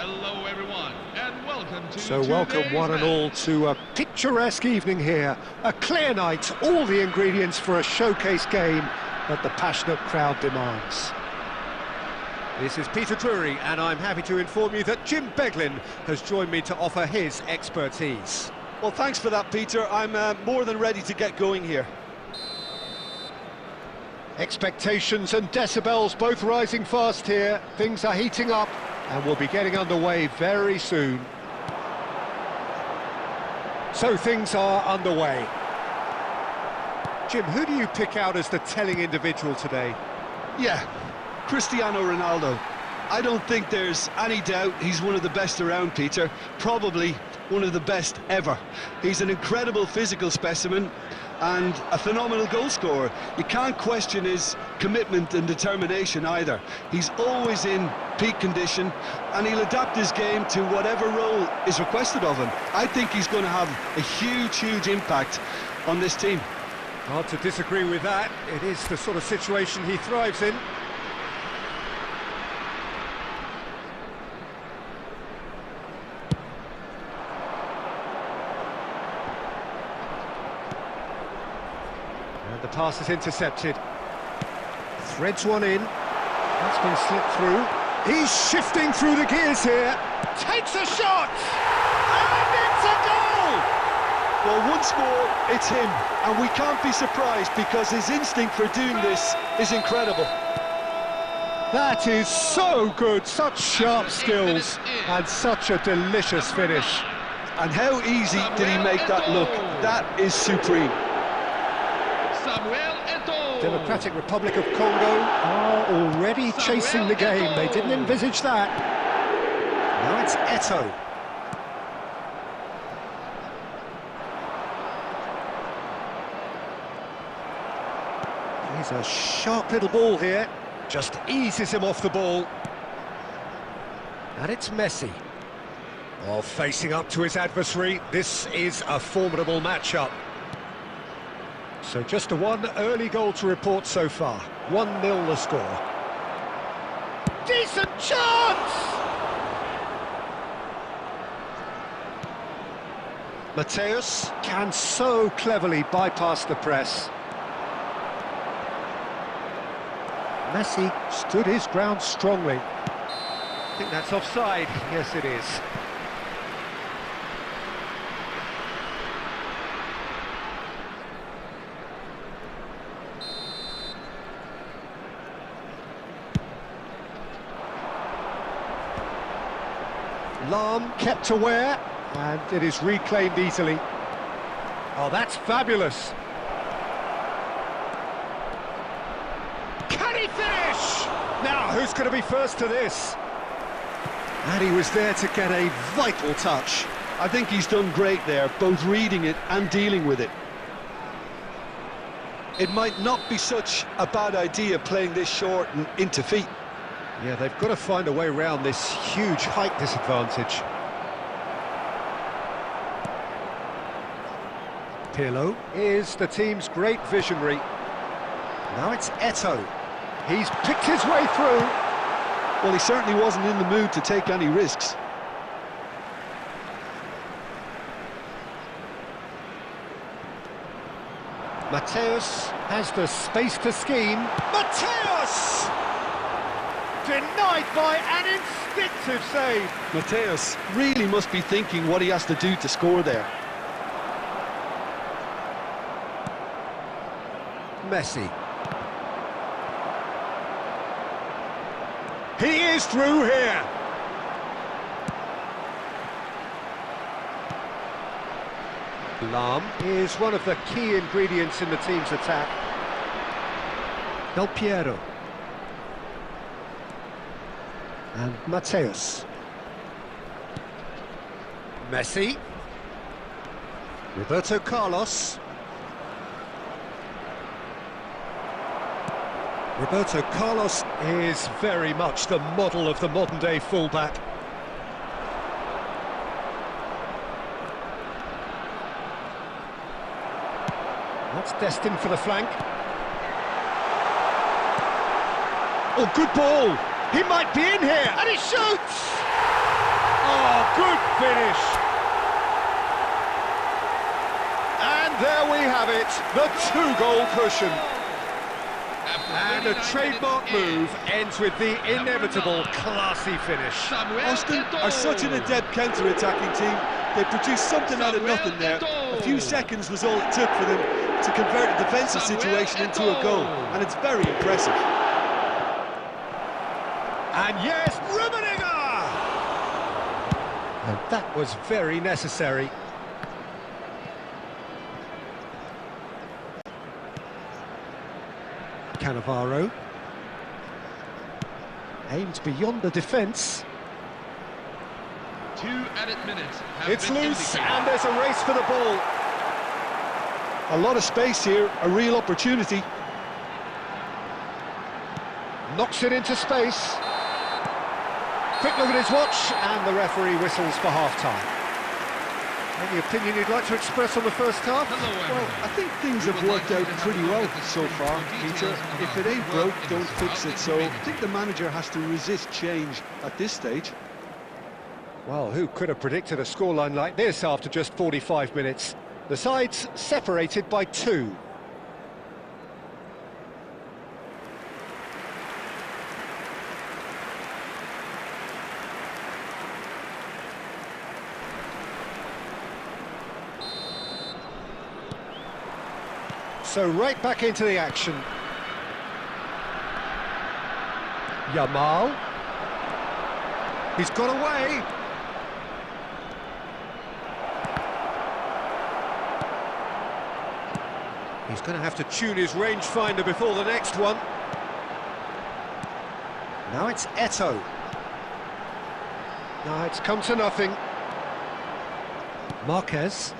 Hello everyone, and welcome to So welcome one and all to a picturesque evening here. A clear night, all the ingredients for a showcase game that the passionate crowd demands. This is Peter Drury, and I'm happy to inform you that Jim Beglin has joined me to offer his expertise. Well, thanks for that, Peter. I'm more than ready to get going here. Expectations and decibels both rising fast here. Things are heating up, and we'll be getting underway very soon. So things are underway. Jim, who do you pick out as the telling individual today? Yeah, Cristiano Ronaldo. I don't think there's any doubt he's one of the best around, Peter. Probably one of the best ever. He's an incredible physical specimen and a phenomenal goal scorer. You can't question his commitment and determination either. He's always in peak condition, and he'll adapt his game to whatever role is requested of him. I think he's going to have a huge impact on this team. Hard to disagree with that. It is the sort of situation he thrives in. The pass is intercepted. Threads one in. That's been slipped through. He's shifting through the gears here. Takes a shot! And it's a goal! Well, once more, it's him. And we can't be surprised because his instinct for doing this is incredible. That is so good. Such sharp skills and such a delicious finish. And how easy did he make that look? That is supreme. Democratic Republic of Congo are already chasing the game. They didn't envisage that. Now it's Eto'o. He's a sharp little ball here. Just eases him off the ball. And it's Messi. Oh, facing up to his adversary. This is a formidable matchup. So just a one early goal to report so far. 1-0 the score. Decent chance! Mateus can so cleverly bypass the press. Messi stood his ground strongly. I think that's offside. Yes, it is. Lam kept aware, and it is reclaimed easily. Oh, that's fabulous. Can he finish? Now, who's going to be first to this? And he was there to get a vital touch. I think he's done great there, both reading it and dealing with it. It might not be such a bad idea playing this short and into feet. Yeah, they've got to find a way around this huge height disadvantage. Pirlo is the team's great visionary. Now it's Eto'o. He's picked his way through. Well, he certainly wasn't in the mood to take any risks. Mateus has the space to scheme. Mateus! Denied by an instinctive save. Mateus really must be thinking what he has to do to score there. Messi. He is through here. Lam is one of the key ingredients in the team's attack. Del Piero. And Mateus. Messi. Roberto Carlos. Roberto Carlos is very much the model of the modern-day fullback. That's destined for the flank. Oh, good ball! He might be in here, and he shoots! finish. And there we have it, the two-goal cushion. And a trademark move ends with the inevitable classy finish. Austin are such an adept counter-attacking team. They produced something out of nothing there. A few seconds was all it took for them to convert a defensive situation into a goal, and it's very impressive. And yes, Rummenigge! And that was very necessary. Cannavaro. Aimed beyond the defence. 2 added minutes. It's loose, and there's a race for the ball. A lot of space here, a real opportunity. Knocks it into space. Quick look at his watch, and the referee whistles for half-time. Any opinion you'd like to express on the first half? Well, I think things have worked out pretty well so far, Peter. If it ain't broke, don't fix it. So I think the manager has to resist change at this stage. Well, who could have predicted a scoreline like this after just 45 minutes? The sides separated by 2. So right back into the action. Yamal. He's got away. He's going to have to tune his rangefinder before the next one. Now it's Eto'o. Now it's come to nothing. Marquez.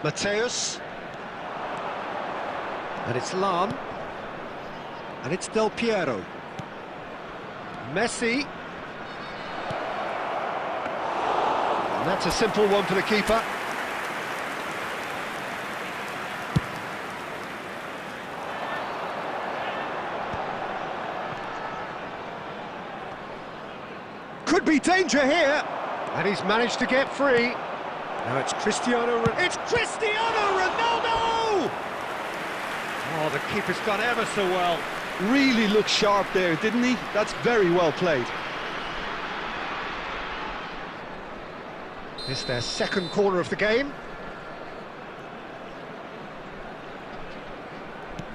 Mateus. And it's Lam. And it's Del Piero. Messi. And that's a simple one for the keeper. Could be danger here. And he's managed to get free. Now it's Cristiano Ronaldo! Oh, the keeper's done ever so well. Really looked sharp there, didn't he? That's very well played. It's their second corner of the game.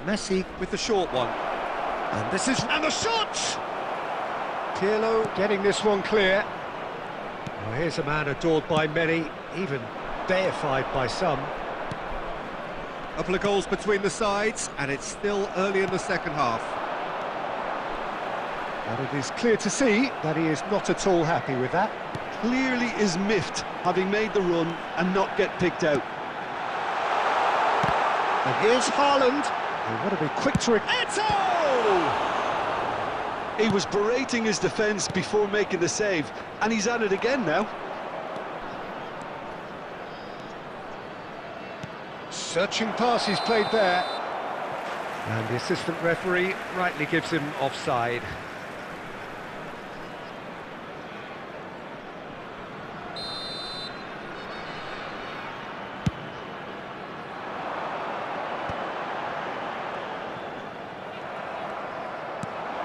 Messi with the short one. And this is... And the shot! Pirlo getting this one clear. Oh, here's a man adored by many, even deified by some. Couple of goals between the sides, and it's still early in the second half. And it is clear to see that he is not at all happy with that. Clearly is miffed, having made the run and not get picked out. And here's Haaland. They want to be quick to... Eto'o! He was berating his defence before making the save, and he's at it again now. Searching pass he's played there. And the assistant referee rightly gives him offside.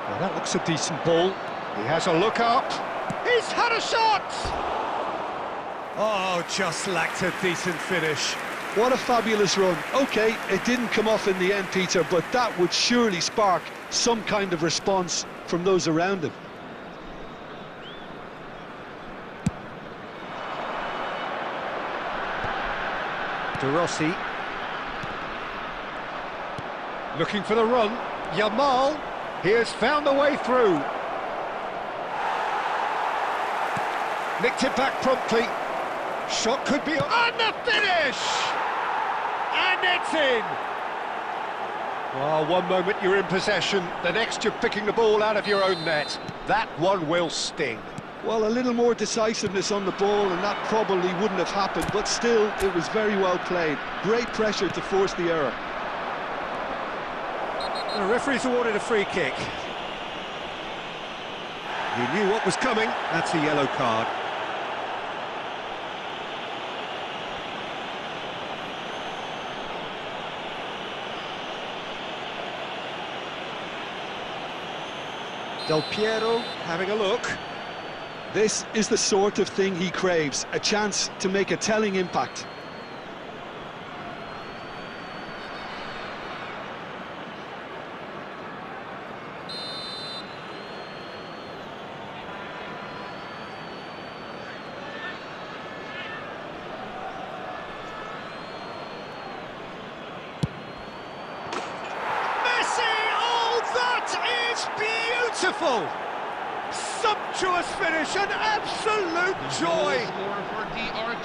Well, that looks a decent ball. He has a look up. He's had a shot! Oh, just lacked a decent finish. What a fabulous run. OK, it didn't come off in the end, Peter, but that would surely spark some kind of response from those around him. De Rossi. Looking for the run. Yamal. He has found the way through. Nicked it back promptly. Shot could be on the finish! And it's in! Well, one moment you're in possession, the next you're picking the ball out of your own net. That one will sting. Well, a little more decisiveness on the ball and that probably wouldn't have happened, but still, it was very well played. Great pressure to force the error. The referee's awarded a free kick. He knew what was coming. That's a yellow card. Del Piero having a look. This is the sort of thing he craves, a chance to make a telling impact. Beautiful! Sumptuous finish, an absolute joy!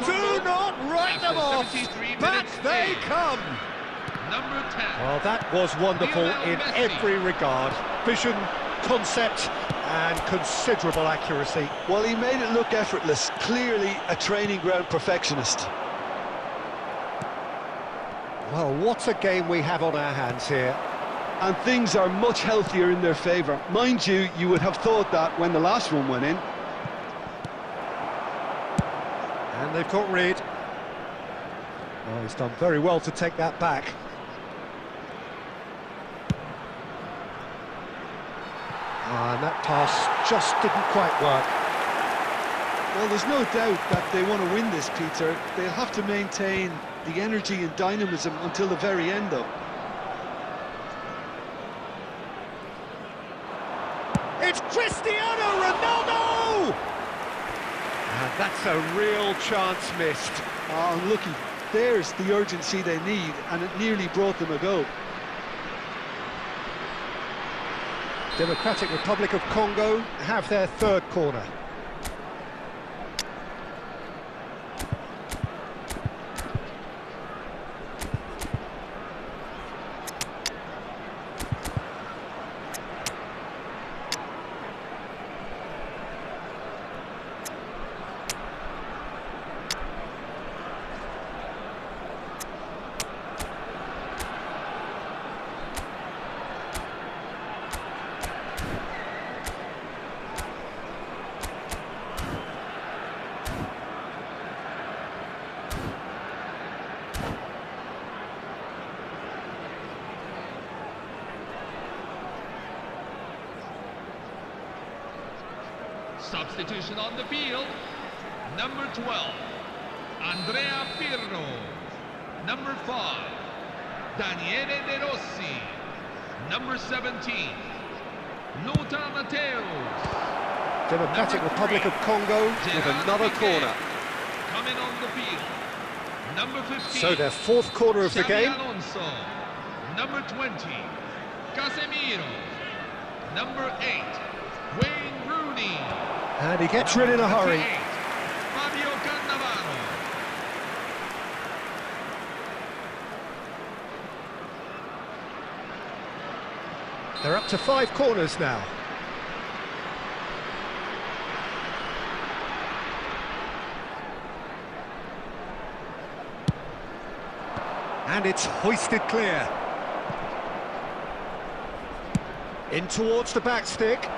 Do not write them off! Back they come! Number 10. Well, that was wonderful in every regard. Vision, concept, and considerable accuracy. Well, he made it look effortless, clearly a training ground perfectionist. Well, what a game we have on our hands here. And things are much healthier in their favour. Mind you, you would have thought that when the last one went in. And they've got rid. Oh, he's done very well to take that back. And that pass just didn't quite work. Well, there's no doubt that they want to win this, Peter. They'll have to maintain the energy and dynamism until the very end, though. It's Cristiano Ronaldo! And that's a real chance missed. Oh, unlucky. There's the urgency they need, and it nearly brought them a goal. Democratic Republic of Congo have their third corner. Substitution on the field. Number 12, Andrea Pirlo. Number 5, Daniele De Rossi. Number 17, Lothar Matthäus. Democratic Republic of Congo with another corner. Coming on the field. Number 15. So their fourth corner of the game. Alonso. Number 20, Casemiro. Number 8, Wayne Rooney. And he gets rid in a hurry. Fabio Cannavaro. They're up to 5 corners now. And it's hoisted clear. In towards the back stick.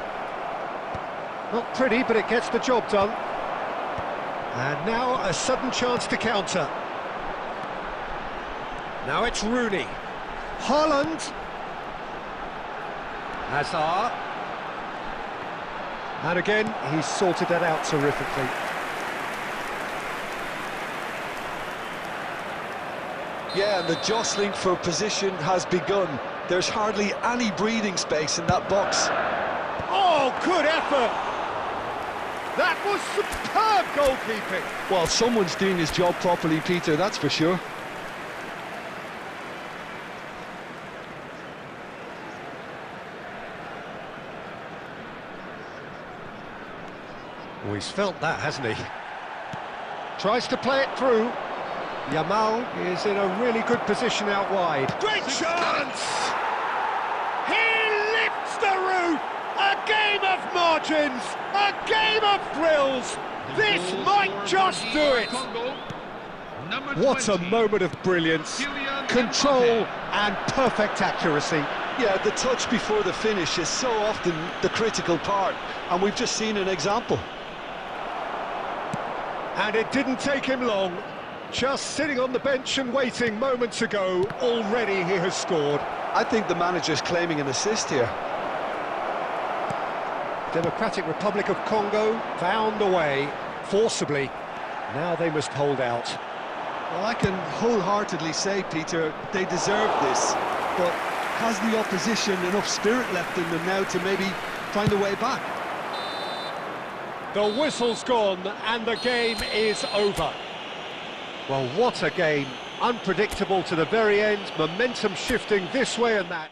Not pretty, but it gets the job done. And now a sudden chance to counter. Now it's Rooney. Haaland. Hazard. And again, he's sorted that out terrifically. Yeah, and the jostling for position has begun. There's hardly any breathing space in that box. Oh, good effort! That was superb goalkeeping. Well, someone's doing his job properly, Peter, that's for sure. Oh, he's felt that, hasn't he? Tries to play it through. Yamal is in a really good position out wide. Great chance! He lifts the roof! A game of margins! A game of thrills! This might just do it! What a moment of brilliance, control and perfect accuracy. Yeah, the touch before the finish is so often the critical part, and we've just seen an example. And it didn't take him long. Just sitting on the bench and waiting moments ago, already he has scored. I think the manager's claiming an assist here. Democratic Republic of Congo found a way, forcibly. Now they must hold out. Well, I can wholeheartedly say, Peter, they deserve this, but has the opposition enough spirit left in them now to maybe find a way back? The whistle's gone and the game is over. Well, what a game. Unpredictable to the very end, momentum shifting this way and that.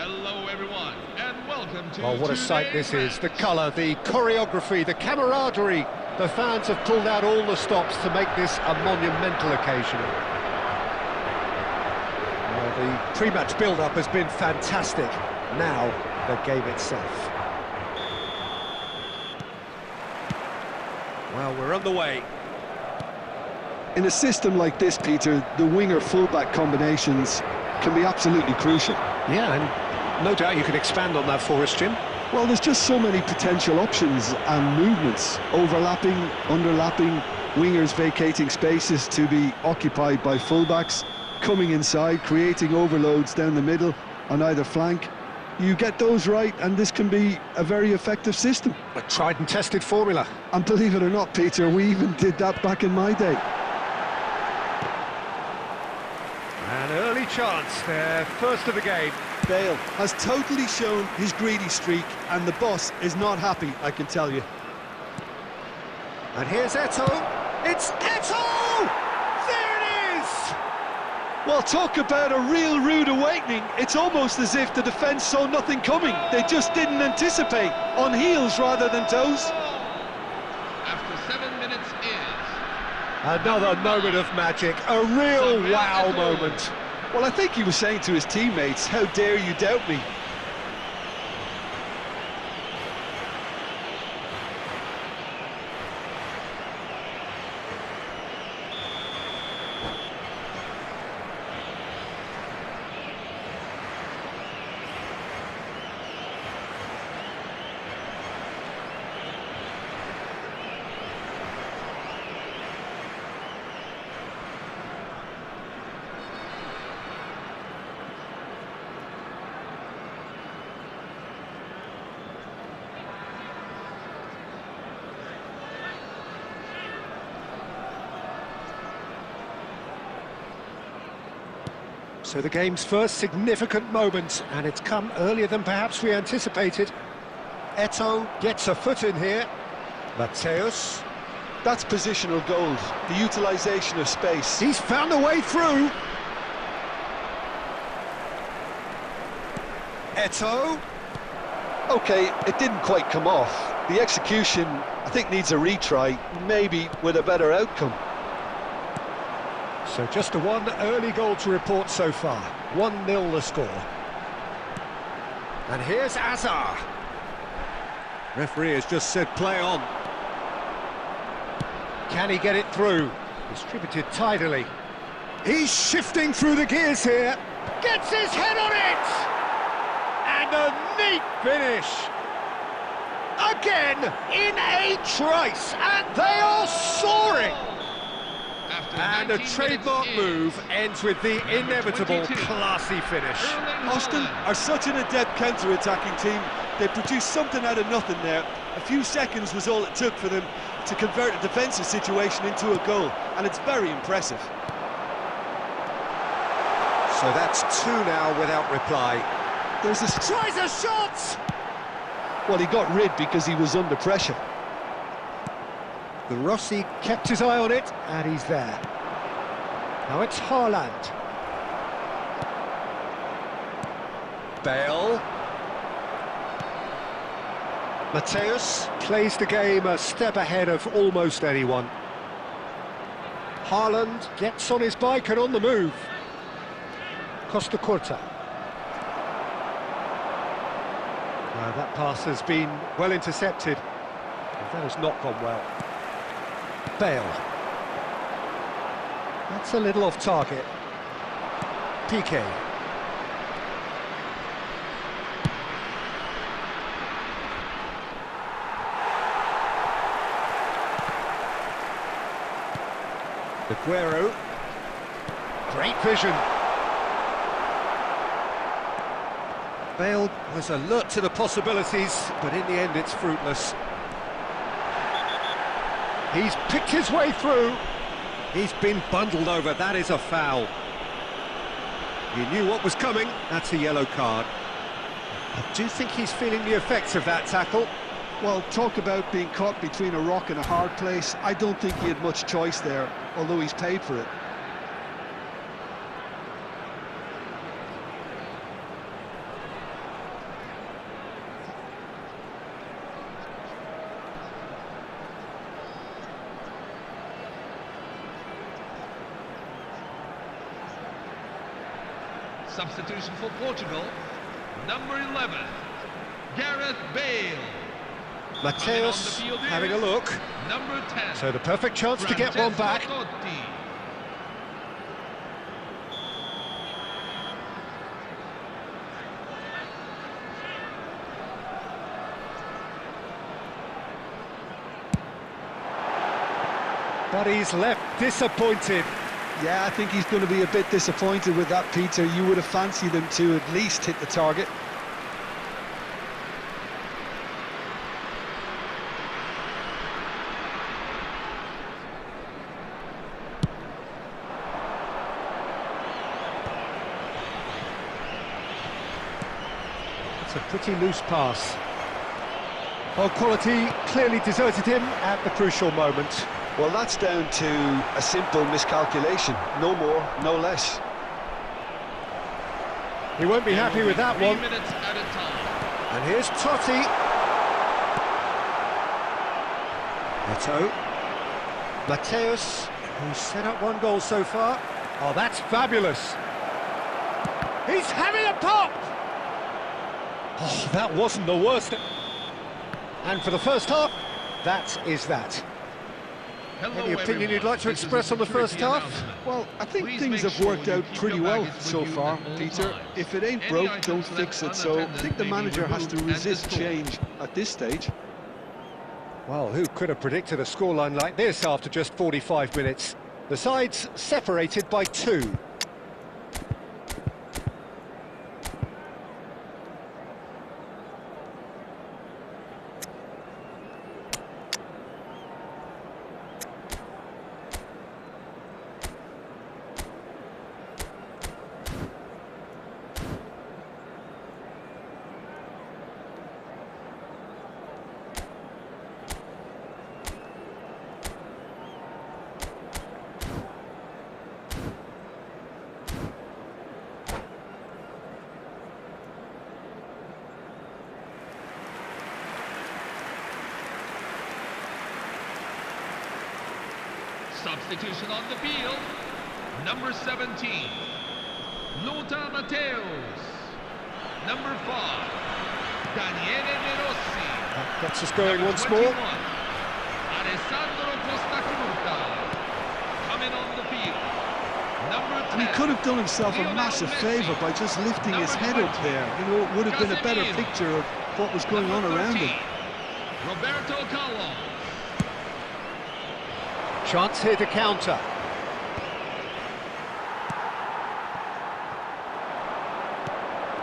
Hello, everyone, and welcome to Well, what a sight this today's is. The match. colour, the choreography, the camaraderie. The fans have pulled out all the stops to make this a monumental occasion. Well, the pre-match build-up has been fantastic. Now, the game itself. Well, we're on the way. In a system like this, Peter, the winger-fullback combinations can be absolutely crucial. Yeah, and no doubt you can expand on that for us, Jim. Well, there's just so many potential options and movements, overlapping, underlapping, wingers vacating spaces to be occupied by fullbacks, coming inside, creating overloads down the middle on either flank. You get those right, and this can be a very effective system. A tried and tested formula. And believe it or not, Peter, we even did that back in my day. An early chance, their first of the game. Bale has totally shown his greedy streak, and the boss is not happy, I can tell you. And here's Eto'o. It's Eto'o! There it is! Well, talk about a real rude awakening. It's almost as if the defence saw nothing coming. They just didn't anticipate, on heels rather than toes. After 7 minutes is... Another moment of magic, a real wow moment. Well, I think he was saying to his teammates, how dare you doubt me? So the game's first significant moment, and it's come earlier than perhaps we anticipated. Eto'o gets a foot in here. Mateus. That's positional gold, the utilisation of space. He's found a way through. Eto'o. OK, it didn't quite come off. The execution, I think, needs a retry, maybe with a better outcome. So just a one early goal to report so far. 1-0 the score. And here's Azar. Referee has just said play on. Can he get it through? Distributed tidily. He's shifting through the gears here. Gets his head on it! And a neat finish. Again, in a trice, and they are soaring. And a trademark move ends with the inevitable classy finish. Austin are such an adept counter-attacking team. They produced something out of nothing there. A few seconds was all it took for them to convert a defensive situation into a goal, and it's very impressive. So that's 2 now without reply. There's a... Tries a shot! Well, he got rid because he was under pressure. The Rossi kept his eye on it, and he's there. Now it's Haaland. Bale. Mateus plays the game a step ahead of almost anyone. Haaland gets on his bike and on the move. Costa Curta. That pass has been well intercepted. That has not gone well. Bale. That's a little off target. Piqué. Aguero. Great vision. Bale was alert to the possibilities, but in the end it's fruitless. He's picked his way through. He's been bundled over. That is a foul. He knew what was coming. That's a yellow card. I do think he's feeling the effects of that tackle. Well, talk about being caught between a rock and a hard place. I don't think he had much choice there, although he's paid for it. Substitution for Portugal. Number 11, Gareth Bale. Mateus having a look. Number 10. So the perfect chance to get one back. Totti. But he's left disappointed. Yeah, I think he's going to be a bit disappointed with that, Peter. You would have fancied him to at least hit the target. It's a pretty loose pass. Oh, quality clearly deserted him at the crucial moment. Well, that's down to a simple miscalculation. No more, no less. He won't be happy with that 3 one. minutes at a time. And here's Totti. Neto. Mateus, who's set up one goal so far. Oh, that's fabulous. He's having a pop! Oh, that wasn't the worst. And for the first half, that is that. Hello, Any opinion everyone. you'd like to This is express a on the first security half? announcement. Well, I think Please things make have sure worked you out keep pretty your well baggage with so you far, at all Peter. times. If it ain't Any broke, items don't left fix it. So I unattended think the may be manager has to removed and resist restored. change at this stage. Well, who could have predicted a scoreline like this after just 45 minutes? The sides separated by 2. Substitution on the field. Number 17, Lothar Matthäus. Number 5, Daniele De Rossi. That gets us going Number once 21, more. Alessandro Costa Curta. Coming on the field. Number 10. And he could have done himself a massive favour by just lifting his head up there. You know, it would have been a better Casemiro. picture of what was going on Number around 13, him. Roberto Carlos. Chance here to counter.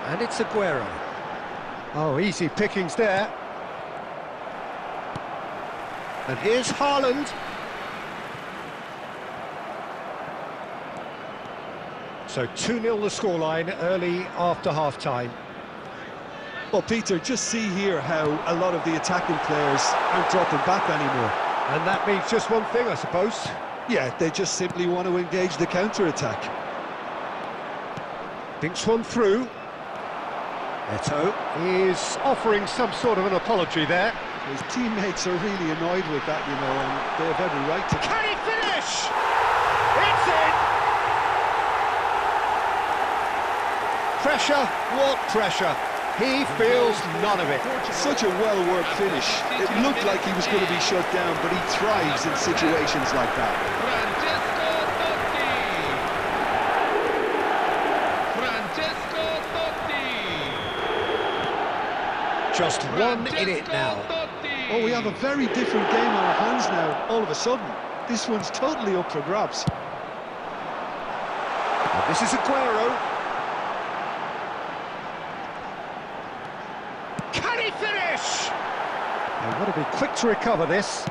And it's Aguero. Oh, easy pickings there. And here's Haaland. So 2-0 the scoreline early after half-time. Well, Peter, just see here how a lot of the attacking players aren't dropping back anymore. And that means just one thing, I suppose. Yeah, they just simply want to engage the counter-attack. Thinks one through. Neto is offering some sort of an apology there. His teammates are really annoyed with that, you know, and they have every right to... Can he finish? It's in! Pressure, what pressure? He feels none of it. Such a well-worked finish. It looked like he was going to be shut down, but he thrives in situations like that. Francesco Totti. Just one in it now. Oh, we have a very different game on our hands now, all of a sudden. This one's totally up for grabs. And this is Aguero. Can he finish? They want to be quick to recover this.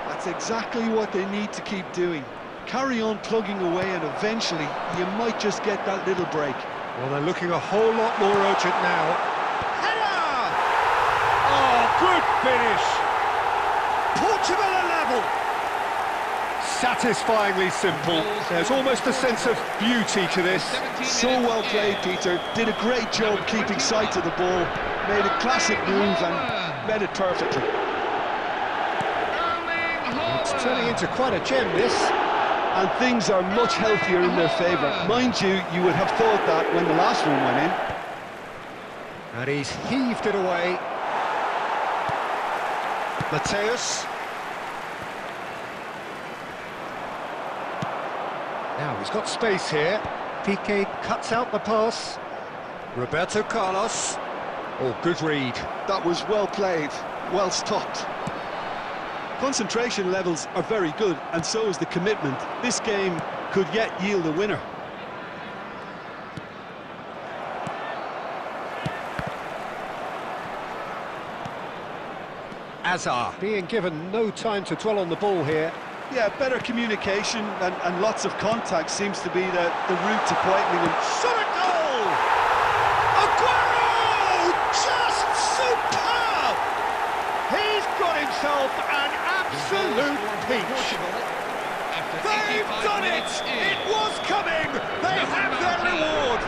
That's exactly what they need to keep doing. Carry on plugging away, and eventually you might just get that little break. Well, they're looking a whole lot more urgent now. Header! Oh, good finish! Portugal are level! Satisfyingly simple. There's almost a sense of beauty to this. So well played, Peter. Did a great job keeping sight of the ball. Made a classic move and read it perfectly. It's turning into quite a gem, this. and things are much healthier in their favour. Mind you, you would have thought that when the last one went in. And he's heaved it away. Mateus. Now he's got space here. Piqué cuts out the pass. Roberto Carlos. Oh, good read. That was well played, well stopped. Concentration levels are very good, and so is the commitment. This game could yet yield a winner. Azar being given no time to dwell on the ball here. Yeah, better communication and lots of contact seems to be the route to quietening him. Shot a goal! Aguero! Just superb! He's got himself an absolute peach. They've done it! It was coming! They have their reward!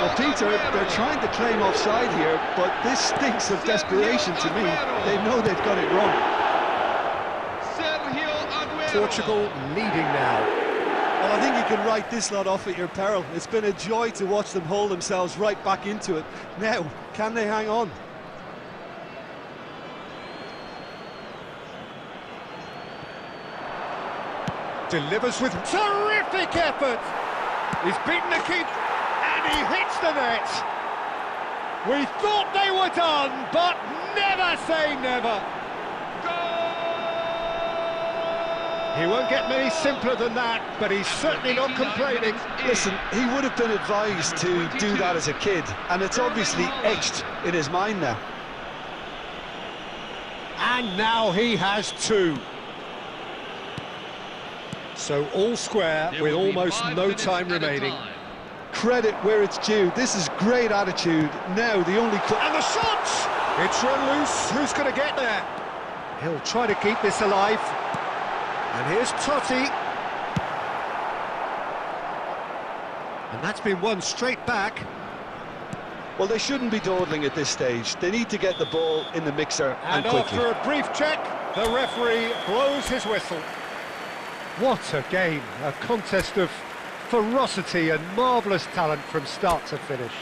Well, Peter, they're trying to claim offside here, but this stinks of desperation to me. They know they've got it wrong. Portugal leading now. Well, I think you can write this lot off at your peril. It's been a joy to watch them hold themselves right back into it. Now, can they hang on? Delivers with terrific effort. He's beaten the keeper and he hits the net. We thought they were done, but never say never. He won't get many simpler than that, but he's certainly not complaining. Listen, he would have been advised to do that as a kid, and it's obviously etched in his mind now. And now he has two. So all square with almost no time remaining. Credit where it's due. This is great attitude. Now the only... And the shot! It's run loose. Who's going to get there? He'll try to keep this alive. And here's Totti. And that's been won straight back. Well, they shouldn't be dawdling at this stage. They need to get the ball in the mixer and quickly. After a brief check, the referee blows his whistle. What a game, a contest of ferocity and marvellous talent from start to finish.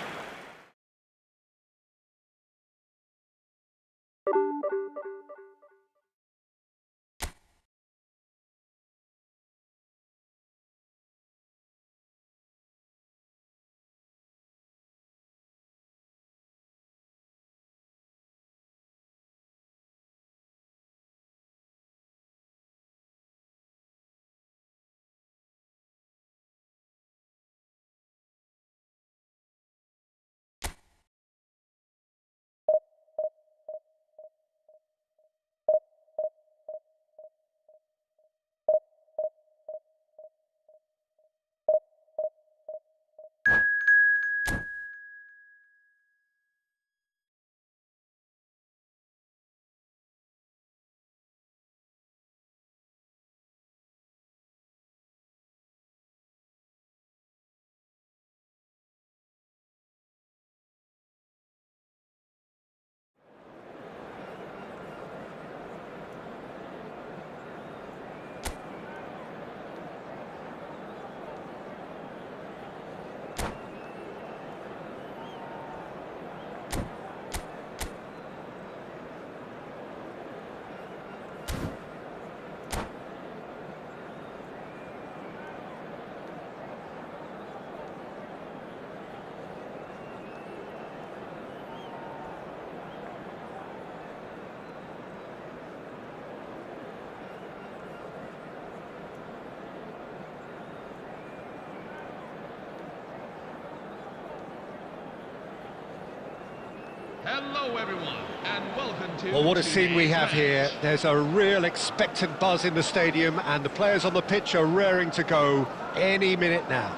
Hello everyone, and welcome to... Well, what a scene we have here. There's a real expectant buzz in the stadium, and the players on the pitch are raring to go any minute now.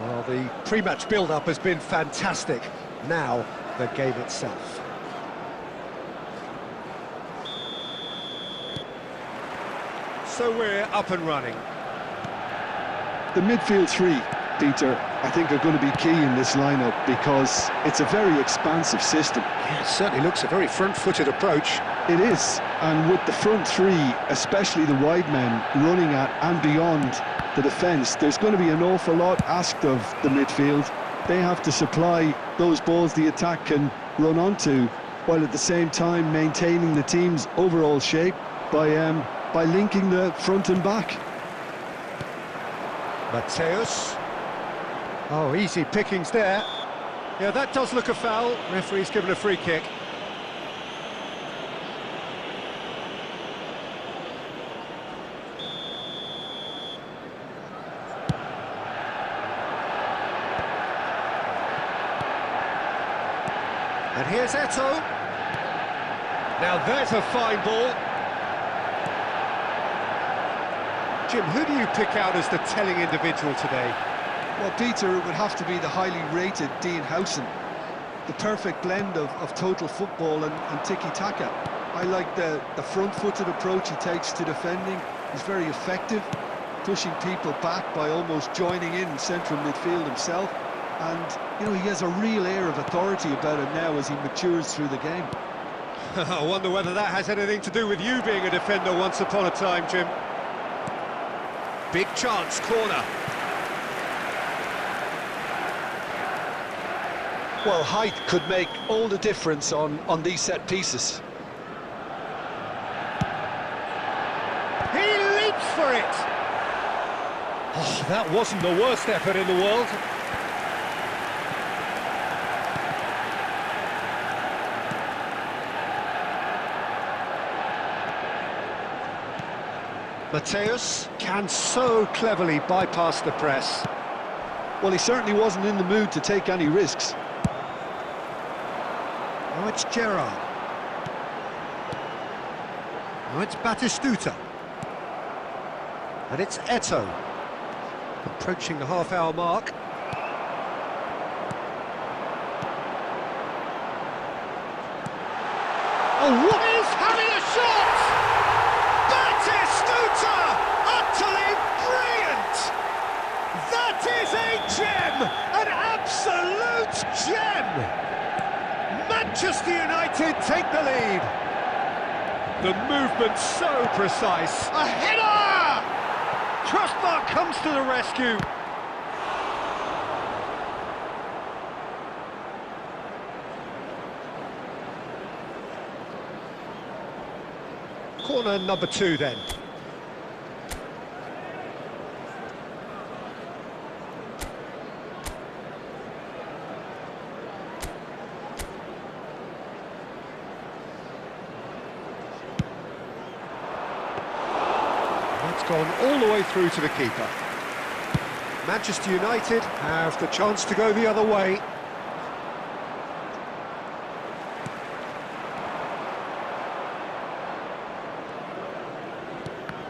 Well, the pre-match build-up has been fantastic. Now, the game itself. So we're up and running. The midfield three, Peter, I think are going to be key in this lineup because it's a very expansive system. Yeah, it certainly looks a very front-footed approach. It is, And with the front three, especially the wide men, running at and beyond the defence, there's going to be an awful lot asked of the midfield. They have to supply those balls the attack can run onto, while at the same time maintaining the team's overall shape by linking the front and back. Mateus. Oh, easy pickings there. Yeah, that does look a foul. Referee's given a free kick. And here's Eto'o. Now there's a fine ball. Jim, who do you pick out as the telling individual today? Well, Peter, it would have to be the highly rated Dean Howson. The perfect blend of total football and tiki-taka. I like the front-footed approach he takes to defending. He's very effective, pushing people back by almost joining in central midfield himself. And, you know, he has a real air of authority about him now as he matures through the game. I wonder whether that has anything to do with you being a defender once upon a time, Jim. Big chance, corner. Well, height could make all the difference on these set pieces. He leaps for it! Oh, that wasn't the worst effort in the world. Mateus can so cleverly bypass the press. Well, he certainly wasn't in the mood to take any risks. Oh, it's Gerrard. Oh, it's Batistuta. And it's Eto'o. Approaching the half-hour mark. Oh, what is having a shot? Batistuta! Utterly brilliant! That is a gem! An absolute gem! Manchester United take the lead. The movement so precise. A header! Crossbar comes to the rescue. Corner number 2 then. It's gone all the way through to the keeper. Manchester United have the chance to go the other way.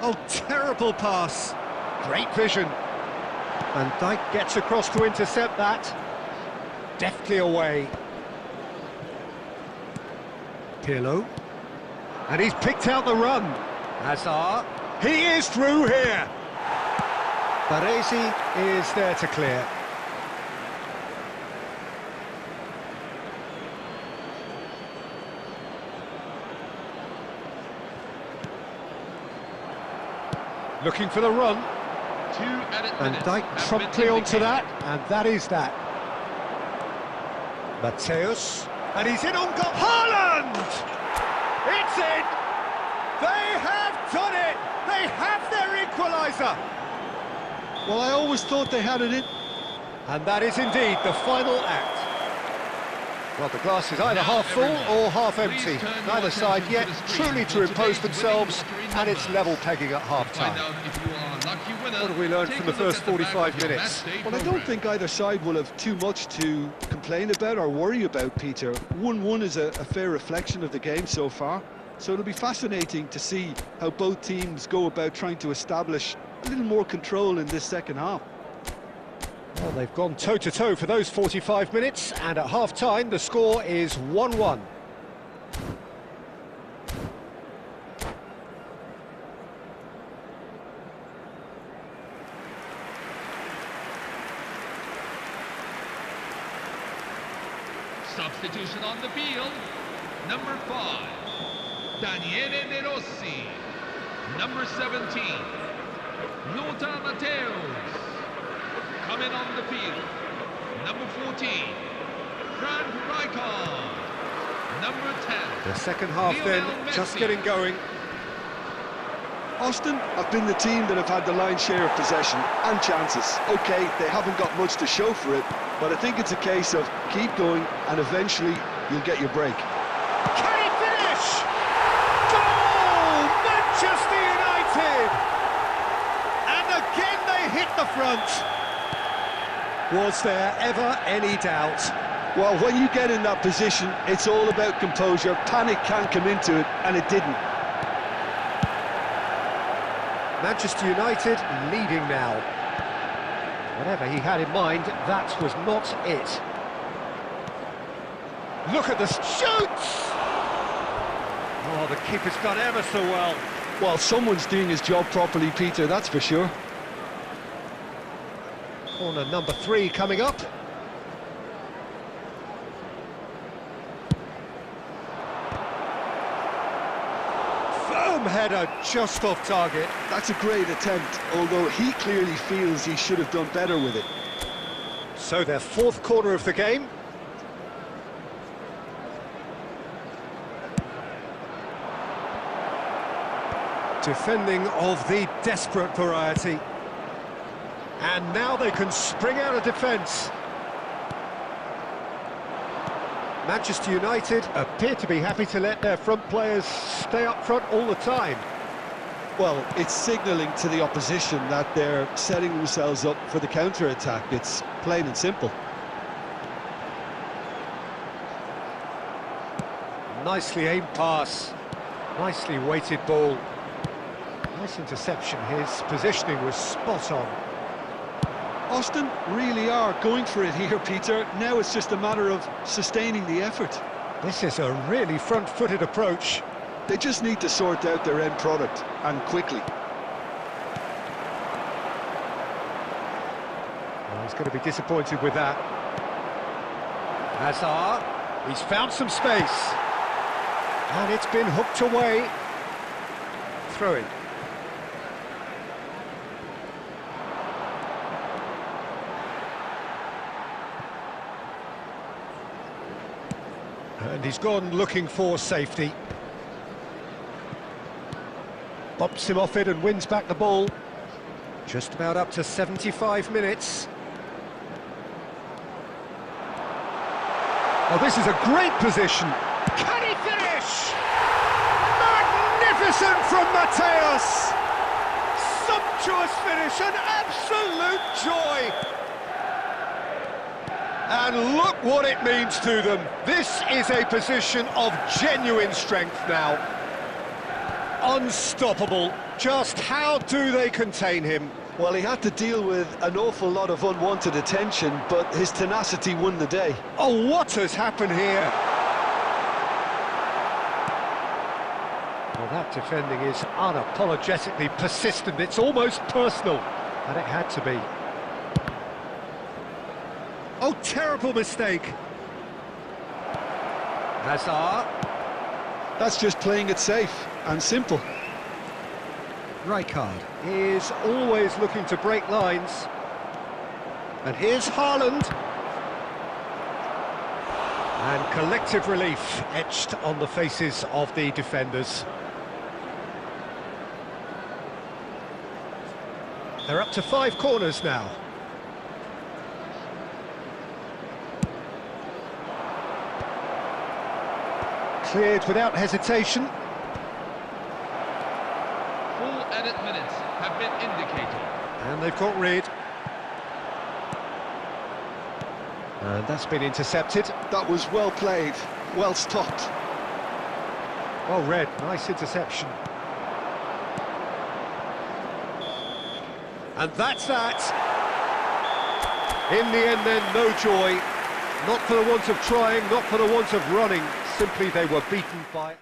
Oh, terrible pass. Great vision. Van Dijk gets across to intercept that. Deftly away. Pirlo. And he's picked out the run. Hazard. He is through here. Baresi is there to clear. Looking for the run. Van Dijk promptly onto that, and that is that. Mateus, and he's in on goal. Haaland! It's in! They have done it! They have their equaliser! Well, I always thought they had it in. And that is indeed the final act. Well, the glass is either half full or half empty. Neither side yet truly to impose themselves, and it's level pegging at half-time. What have we learned from the first 45 minutes? Well, I don't think either side will have too much to complain about or worry about, Peter. 1-1 is a fair reflection of the game so far. So it'll be fascinating to see how both teams go about trying to establish a little more control in this second half. Well, they've gone toe-to-toe for those 45 minutes, and at half-time the score is 1-1. Substitution on the field, number 5. Daniele De Rossi. Number 17, Lothar Matthäus. Coming on the field, number 14, Frank Rijkaard. Number 10, The second half Lionel then, Messi. just getting going. Austin have been the team that have had the lion's share of possession and chances. Okay, they haven't got much to show for it, but I think it's a case of keep going and eventually you'll get your break. Can he finish? Goal! Manchester United! And again they hit the front. Was there ever any doubt? Well, when you get in that position, it's all about composure. Panic can't come into it, and it didn't. Manchester United leading now. Whatever he had in mind, that was not it. Look at the shoots! Oh, the keeper's done ever so well. Well, someone's doing his job properly, Peter, that's for sure. Corner number 3 coming up. Firm header just off target. That's a great attempt, although he clearly feels he should have done better with it. So their 4th corner of the game. Defending of the desperate variety. And now they can spring out of defence. Manchester United appear to be happy to let their front players stay up front all the time. Well, it's signalling to the opposition that they're setting themselves up for the counter-attack. It's plain and simple. Nicely aimed pass. Nicely weighted ball. Nice interception. His positioning was spot on. Austin really are going for it here, Peter. Now it's just a matter of sustaining the effort. This is a really front-footed approach. They just need to sort out their end product, and quickly. Well, he's going to be disappointed with that. Hazard, he's found some space. And it's been hooked away. Throw in. And he's gone looking for safety. Bumps him off it and wins back the ball. Just about up to 75 minutes. Oh, this is a great position. Can he finish? Magnificent from Matthäus! Sumptuous finish, an absolute joy! And look what it means to them. This is a position of genuine strength now. Unstoppable. Just how do they contain him? Well, he had to deal with an awful lot of unwanted attention, but his tenacity won the day. Oh, what has happened here? Well, that defending is unapologetically persistent. It's almost personal, and it had to be. Oh, terrible mistake. Hazard. That's just playing it safe and simple. Rijkaard is always looking to break lines. And here's Haaland. And collective relief etched on the faces of the defenders. They're up to 5 corners now. Cleared without hesitation. Full edit minutes have been indicated. And they've got rid. And that's been intercepted. That was well played, well stopped. Well read, nice interception. And that's that. In the end then, no joy. Not for the want of trying, not for the want of running. Simply they were beaten by...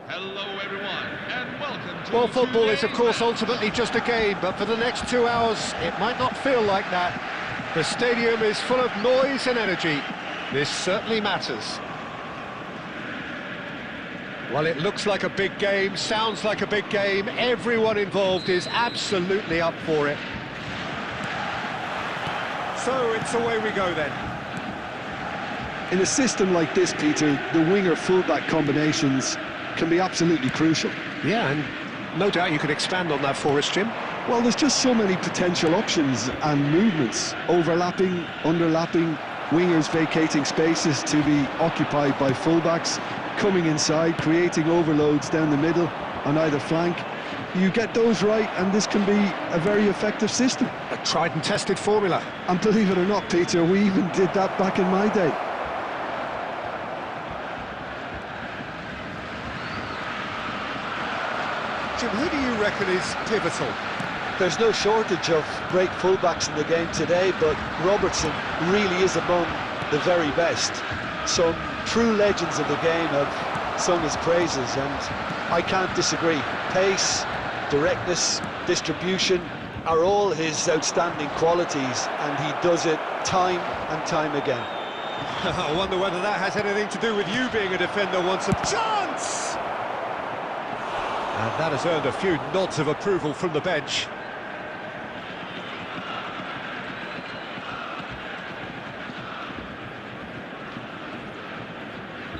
Hello everyone, and welcome to Well, football is, of today's course, match. ultimately just a game, but for the next 2 hours, it might not feel like that. The stadium is full of noise and energy. This certainly matters. Well, it looks like a big game, sounds like a big game. Everyone involved is absolutely up for it. So it's away we go then. In a system like this, Peter, the winger-fullback combinations can be absolutely crucial. Yeah, and no doubt you could expand on that for us, Jim. Well, there's just so many potential options and movements, overlapping, underlapping, wingers vacating spaces to be occupied by fullbacks, coming inside, creating overloads down the middle on either flank. You get those right and this can be a very effective system. A tried and tested formula. And believe it or not, Peter, we even did that back in my day. Jim, who do you reckon is pivotal? There's no shortage of great fullbacks in the game today, but Robertson really is among the very best. Some true legends of the game have sung his praises, and I can't disagree. Pace, directness, distribution are all his outstanding qualities, and he does it time and time again. I wonder whether that has anything to do with you being a defender once a chance! And that has earned a few nods of approval from the bench.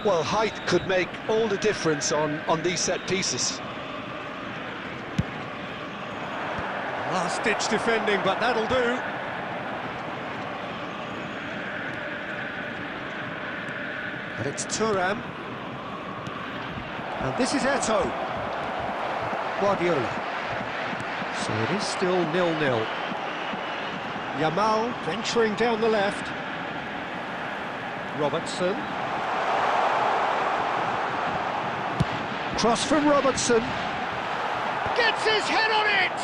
Well, height could make all the difference on these set pieces. Last-ditch defending, but that'll do. And it's Thuram. And this is Eto'o. Guardiola. So it is still 0-0. Yamal venturing down the left. Robertson. Cross from Robertson. Gets his head on it!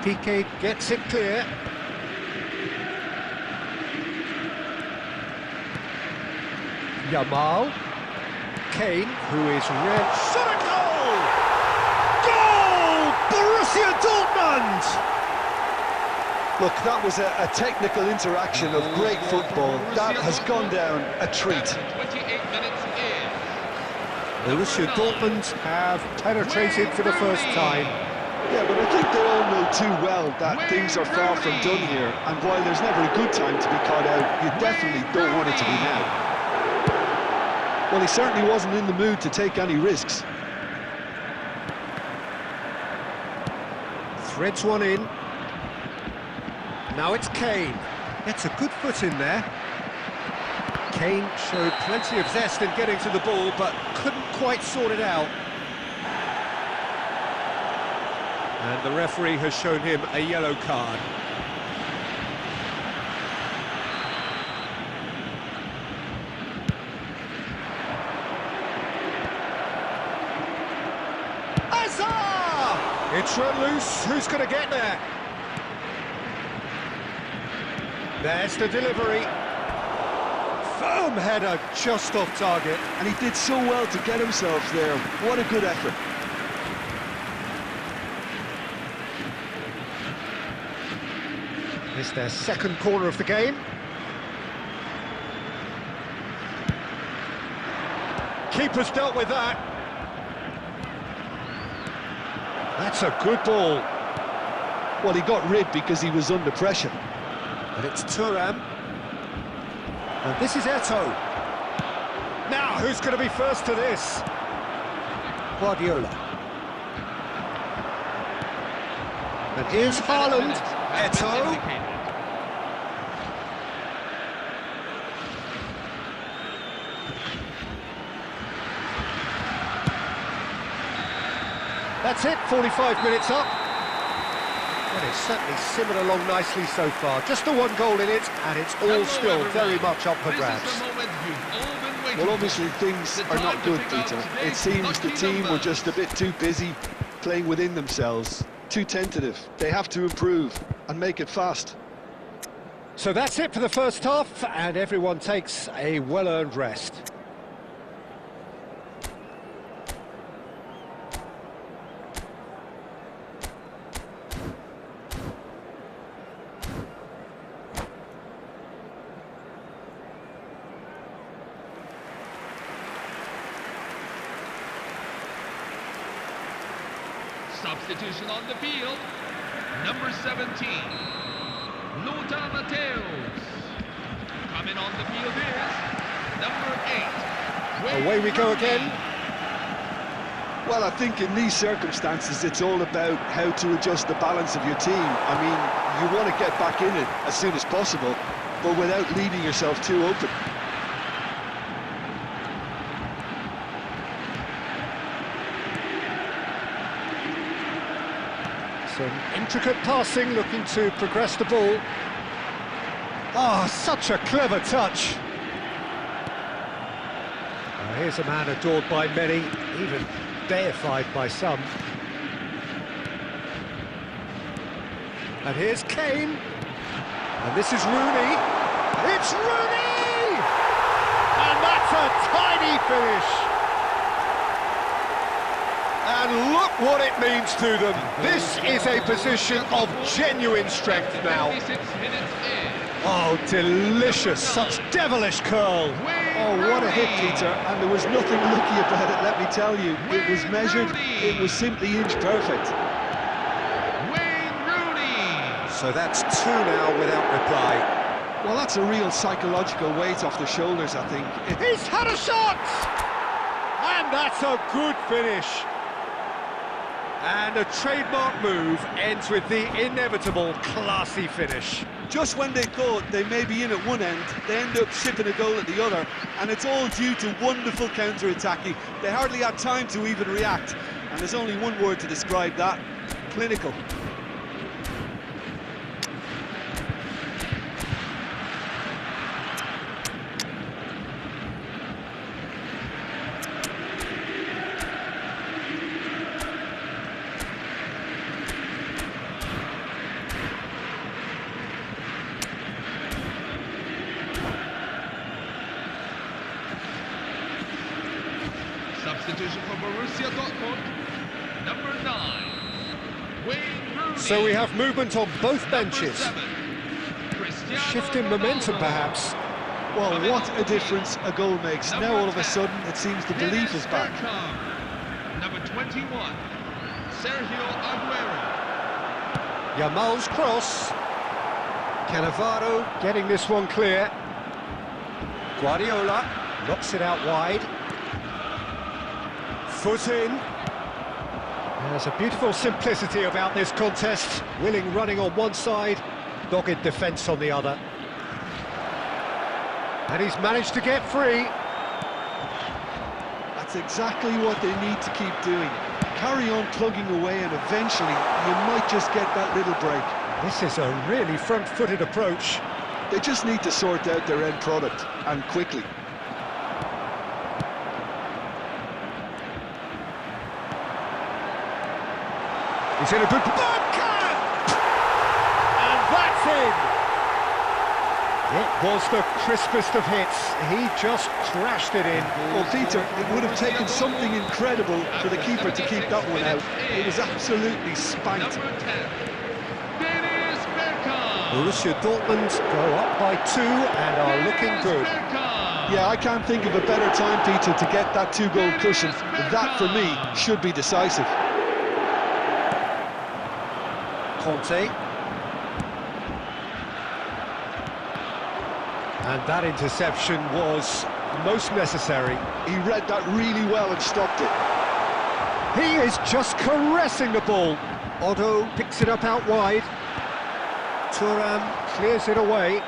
Piqué gets it clear. Yamal. Kane, who is red. Shot a goal! Goal! Borussia Dortmund! Look, that was a technical interaction of great football. That has gone down a treat. 28 minutes in. Borussia Dortmund have penetrated for the first time. Yeah, but I think they all know too well that things are far from done here, and while there's never a good time to be caught out, you definitely don't want it to be now. Well, he certainly wasn't in the mood to take any risks. Threads one in. Now it's Kane. Gets a good foot in there. Kane showed plenty of zest in getting to the ball, but couldn't quite sort it out. And the referee has shown him a yellow card. Azar! It's run loose. Who's going to get there? There's the delivery. Firm header just off target. And he did so well to get himself there. What a good effort. It's their second corner of the game. Keeper's dealt with that. That's a good ball. Well, he got rid because he was under pressure. And it's Thuram. And this is Eto'o. Now, who's going to be first to this? Guardiola. And here's Haaland. Eto'o. That's it, 45 minutes up. And it's certainly simmered along nicely so far. Just the one goal in it, and it's all still very much up for grabs. Well, obviously things are not good, Peter. It seems the team were just a bit too busy playing within themselves, too tentative. They have to improve and make it fast. So that's it for the first half, and everyone takes a well-earned rest. Substitution on the field. Number 17, Lothar Matthäus. Coming on the field is number 8. Away we go again. Well, I think in these circumstances, it's all about how to adjust the balance of your team. I mean, you want to get back in it as soon as possible, but without leaving yourself too open. Some intricate passing, looking to progress the ball. Oh, such a clever touch. Here's a man adored by many, even deified by some. And here's Kane. And this is Rooney. It's Rooney! And that's a tiny finish. And look what it means to them. This is a position of genuine strength now. 56 minutes in. Oh, delicious, such devilish curl. Oh, what a hit, Peter, and there was nothing lucky about it, let me tell you. It was measured, it was simply inch perfect. Wayne Rooney. So that's 2 now without reply. Well, that's a real psychological weight off the shoulders, I think. He's had a shot! And that's a good finish. And a trademark move ends with the inevitable classy finish. Just when they thought they may be in at one end, they end up shipping a goal at the other, and it's all due to wonderful counter-attacking. They hardly had time to even react, and there's only one word to describe that: clinical. Substitution for Borussia Dortmund. Number 9, Wayne Rooney. So we have movement on both Number benches. 7, Cristiano Shifting momentum, Ronaldo. perhaps. Well, what a difference a goal makes. Now all of a sudden it seems the belief is back. Bergkamp. Number 21, Sergio Aguero. Yamal's cross. Cannavaro getting this one clear. Guardiola knocks it out wide. Foot in. There's a beautiful simplicity about this contest. Willing running on one side, dogged defence on the other. And he's managed to get free. That's exactly what they need to keep doing. Carry on plugging away, and eventually you might just get that little break. This is a really front-footed approach. They just need to sort out their end product, and quickly. He's in a good... Bergkamp! And that's in! It was the crispest of hits. He just crashed it in. Well, Peter, it would have taken something incredible for the keeper to keep that one out. It was absolutely spanked. Number 10, Dennis Bergkamp. Borussia Dortmund go up by 2 and are looking good. Yeah, I can't think of a better time, Peter, to get that 2-goal cushion. That, for me, should be decisive. Conte. And that interception was most necessary. He read that really well and stopped it. He is just caressing the ball. Otto picks it up out wide. Thuram clears it away.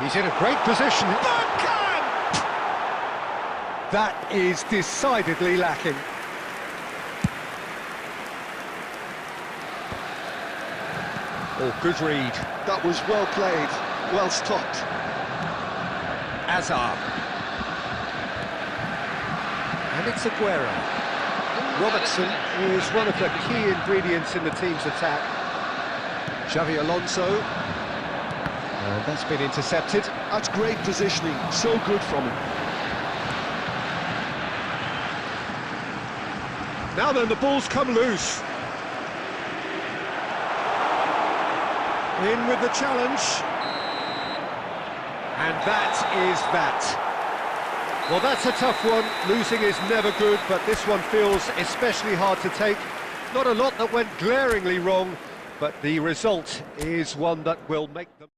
He's in a great position. Bergkamp! That is decidedly lacking. Oh, good read. That was well played, well stopped. Azar. And it's Aguero. Robertson is one of the key ingredients in the team's attack. Xavi Alonso. And that's been intercepted. That's great positioning, so good from him. Now then, the ball's come loose. In with the challenge. And that is that. Well, that's a tough one. Losing is never good, but this one feels especially hard to take. Not a lot that went glaringly wrong, but the result is one that will make them...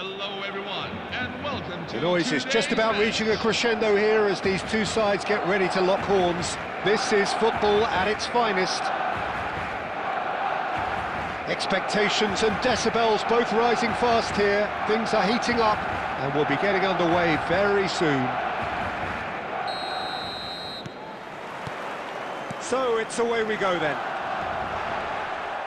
Hello everyone, and welcome to The noise is just today's about match. reaching a crescendo here as these two sides get ready to lock horns. This is football at its finest. Expectations and decibels both rising fast here. Things are heating up and we'll be getting underway very soon. So it's away we go then.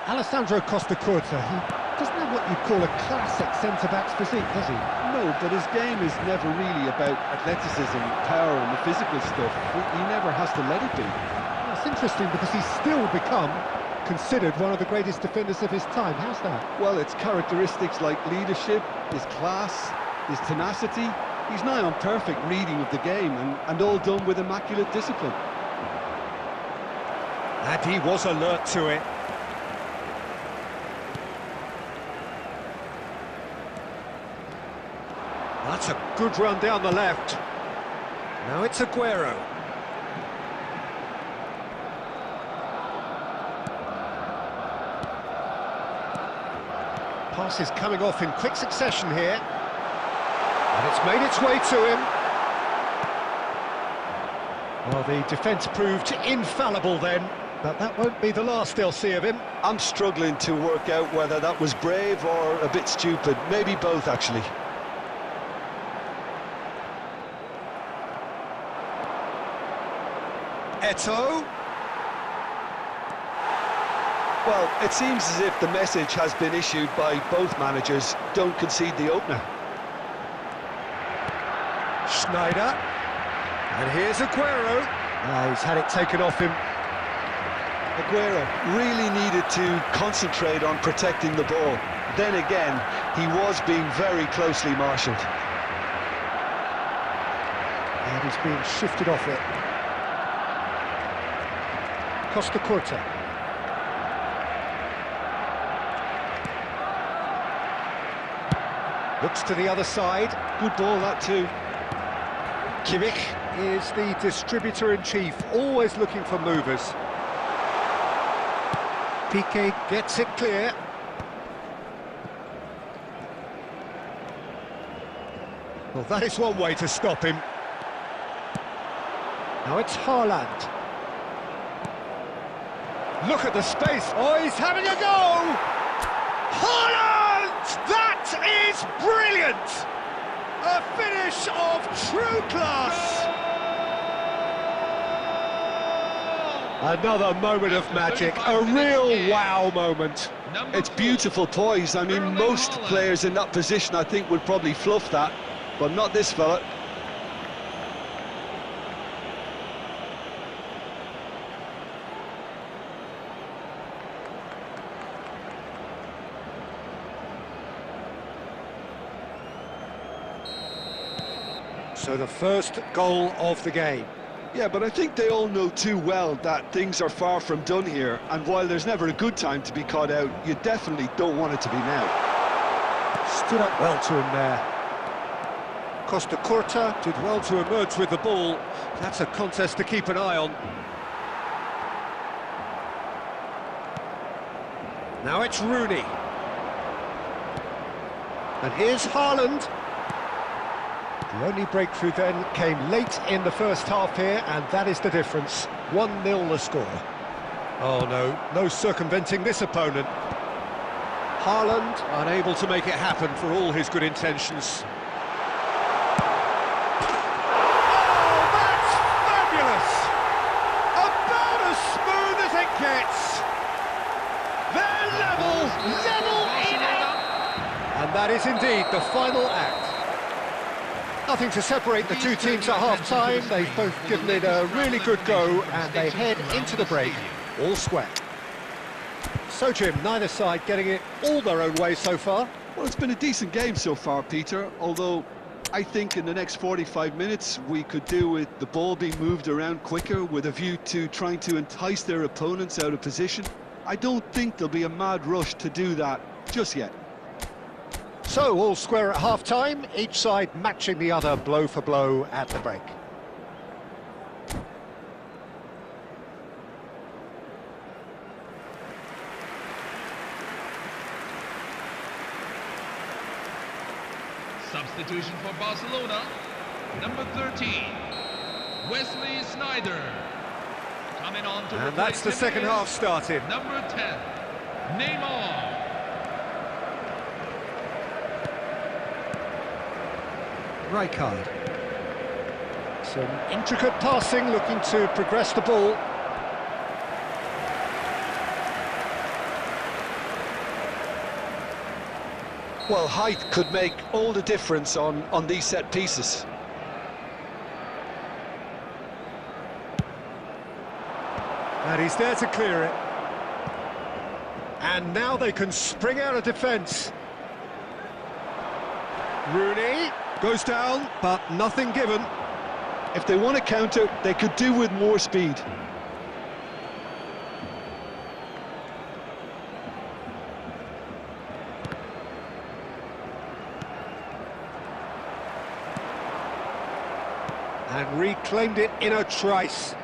Alessandro Costa Curta, he doesn't have what you'd call a classic centre-back's physique, does he? No, but his game is never really about athleticism, power and the physical stuff. He never has to let it be. Well, it's interesting because he's still become considered one of the greatest defenders of his time. How's that? Well, it's characteristics like leadership, his class, his tenacity. He's nigh on perfect reading of the game and all done with immaculate discipline. And he was alert to it. That's a good run down the left. Now it's Aguero. Pass is coming off in quick succession here. And it's made its way to him. Well, the defence proved infallible then, but that won't be the last they'll see of him. I'm struggling to work out whether that was brave or a bit stupid. Maybe both, actually. Eto'o. Well, it seems as if the message has been issued by both managers. Don't concede the opener. Schneider. And here's Aguero. He's had it taken off him. Aguero really needed to concentrate on protecting the ball. Then again, he was being very closely marshalled. And he's being shifted off it. Costa Curta. Looks to the other side. Good ball, that too. Kimmich is the distributor-in-chief, always looking for movers. Piqué gets it clear. Well, that is one way to stop him. Now it's Haaland. Look at the space. Oh, he's having a go! Haaland! That is brilliant! A finish of true class! Another moment of magic, a real wow moment. It's beautiful poise. I mean, most players in that position, I think, would probably fluff that, but not this fella. So the first goal of the game. Yeah, but I think they all know too well that things are far from done here, and while there's never a good time to be caught out, you definitely don't want it to be now. Stood up well to him there. Costa Curta did well to emerge with the ball. That's a contest to keep an eye on. Now it's Rooney. And here's Haaland. The only breakthrough then came late in the first half here, and that is the difference. 1-0 the score. Oh no, no circumventing this opponent. Haaland unable to make it happen for all his good intentions. Oh, that's fabulous! About as smooth as it gets. They're level in it! And that is indeed the final act. Nothing to separate the two teams at half-time. They've both given it a really good go, and they head into the break all square. So, Jim, neither side getting it all their own way so far. Well, it's been a decent game so far, Peter, although I think in the next 45 minutes we could do with the ball being moved around quicker with a view to trying to entice their opponents out of position. I don't think there'll be a mad rush to do that just yet. So, all square at half-time, each side matching the other blow for blow at the break. Substitution for Barcelona, number 13, Wesley Sneijder. Coming on to And that's the second half started. Number 10, Neymar. Rijkaard. Some intricate passing, looking to progress the ball. Well, height could make all the difference on these set pieces. And he's there to clear it. And now they can spring out of defence. Rooney goes down, but nothing given. If they want to counter, they could do with more speed. And reclaimed it in a trice.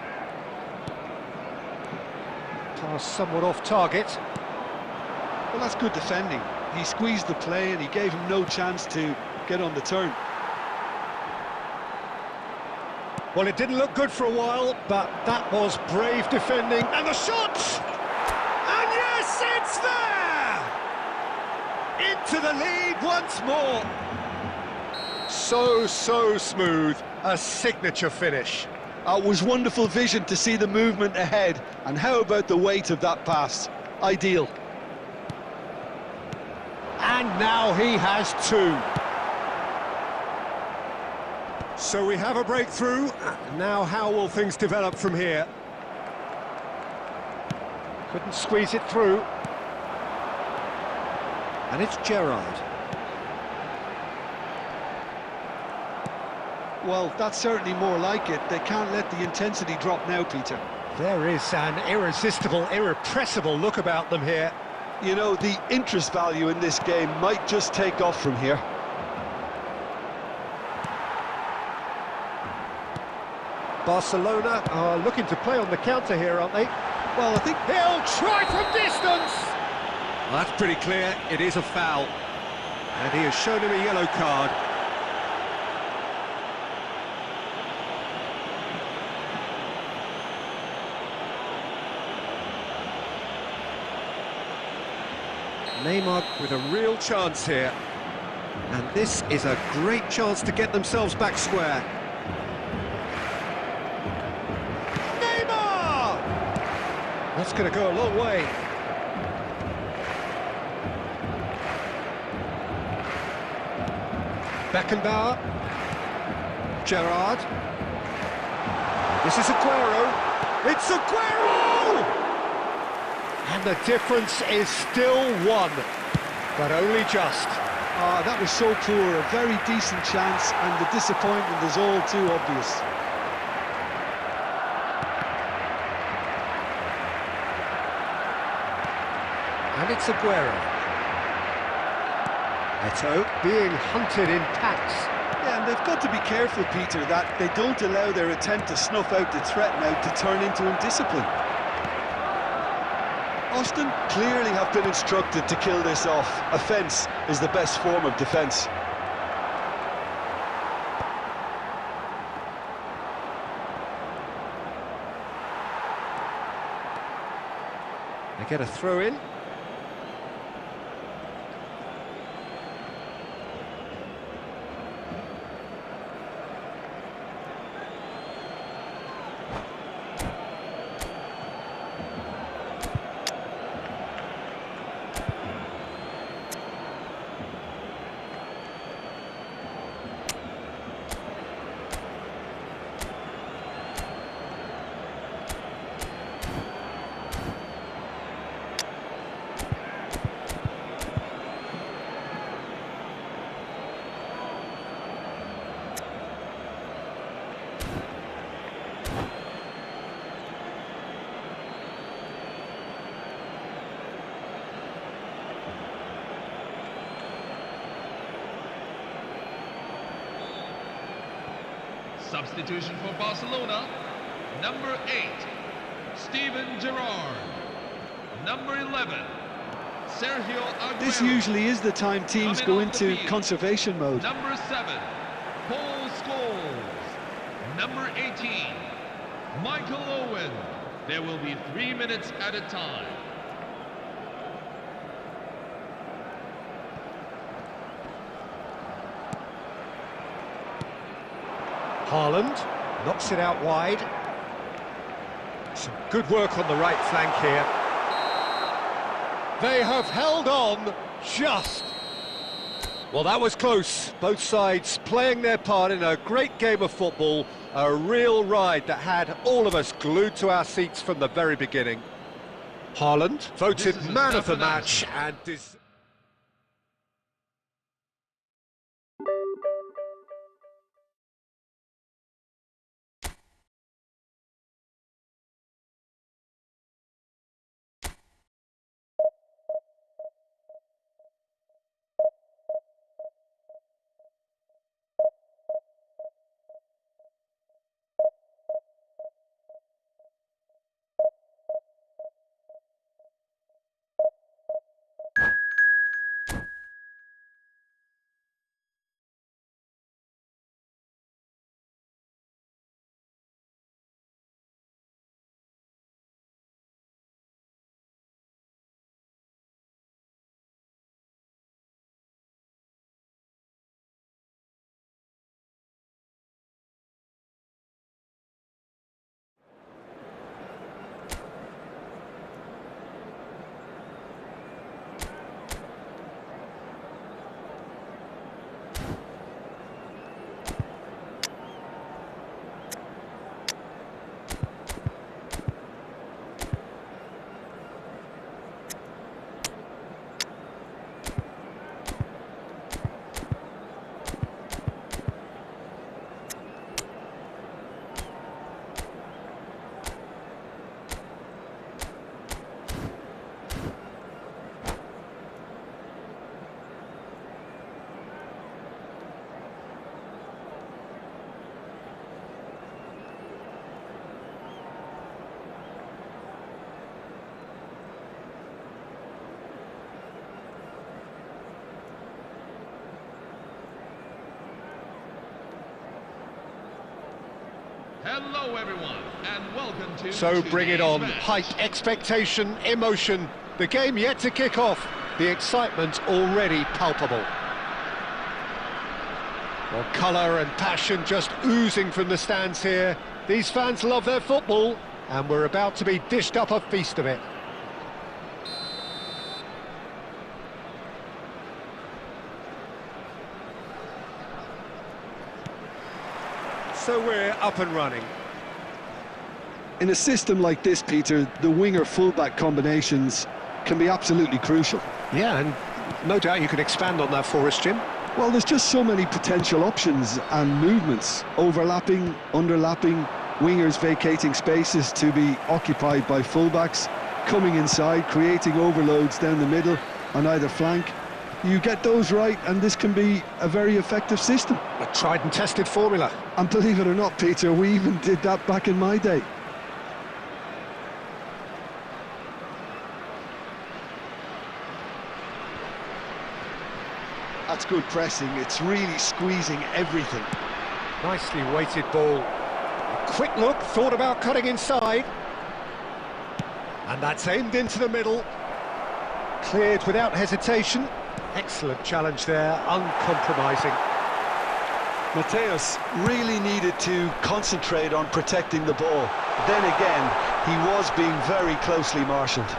Pass somewhat off target. Well, that's good defending. He squeezed the play and he gave him no chance to get on the turn. Well, it didn't look good for a while, but that was brave defending. And the shot! And yes, it's there! Into the lead once more. So smooth. A signature finish. It was wonderful vision to see the movement ahead. And how about the weight of that pass? Ideal. And now he has two. So we have a breakthrough. Now how will things develop from here? Couldn't squeeze it through. And it's Gerrard. Well, that's certainly more like it. They can't let the intensity drop now, Peter. There is an irresistible, irrepressible look about them here. You know, the interest value in this game might just take off from here. Barcelona are looking to play on the counter here, aren't they? Well, I think He'll try from distance! Well, that's pretty clear, it is a foul. And he has shown him a yellow card. Neymar with a real chance here. And this is a great chance to get themselves back square. Neymar! That's going to go a long way. Beckenbauer. Gerrard. This is Aguero. It's Aguero! And the difference is still one, but only just. that was so poor, a very decent chance, and the disappointment is all too obvious. And it's Aguero. Eto'o being hunted in packs. Yeah, and they've got to be careful, Peter, that they don't allow their attempt to snuff out the threat now to turn into indiscipline. Austin clearly have been instructed to kill this off. Offence is the best form of defence. They get a throw in. Substitution for Barcelona, number 8, Steven Gerrard. Number 11, Sergio Aguero. This usually is the time teams go into conservation mode. Number 7, Paul Scholes. Number 18, Michael Owen. There will be 3 minutes at a time. Haaland knocks it out wide. Some good work on the right flank here. They have held on just. Well, that was close. Both sides playing their part in a great game of football. A real ride that had all of us glued to our seats from the very beginning. Haaland voted man of the match and is. Hello, everyone, and welcome to So bring it today's on. match. Hype, expectation, emotion. The game yet to kick off. The excitement already palpable. Well, colour and passion just oozing from the stands here. These fans love their football, and we're about to be dished up a feast of it. So we're up and running. In a system like this, Peter, the winger-fullback combinations can be absolutely crucial. Yeah, and no doubt you can expand on that for us, Jim. Well, there's just so many potential options and movements, overlapping, underlapping, wingers vacating spaces to be occupied by fullbacks, coming inside, creating overloads down the middle on either flank. You get those right, and this can be a very effective system. A tried and tested formula. And believe it or not, Peter, we even did that back in my day. That's good pressing. It's really squeezing everything. Nicely weighted ball. A quick look, thought about cutting inside. And that's aimed into the middle. Cleared without hesitation. Excellent challenge there, uncompromising. Mateus really needed to concentrate on protecting the ball. Then again, he was being very closely marshalled.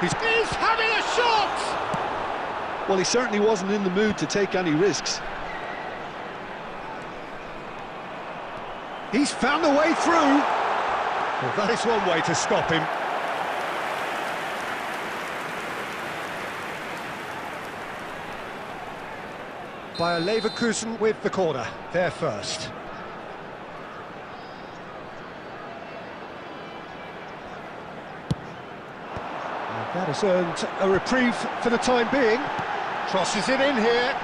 He's having a shot! Well, he certainly wasn't in the mood to take any risks. He's found a way through. Well, that is one way to stop him. Bayer Leverkusen with the corner, there first. And that has earned a reprieve for the time being. Crosses it in here.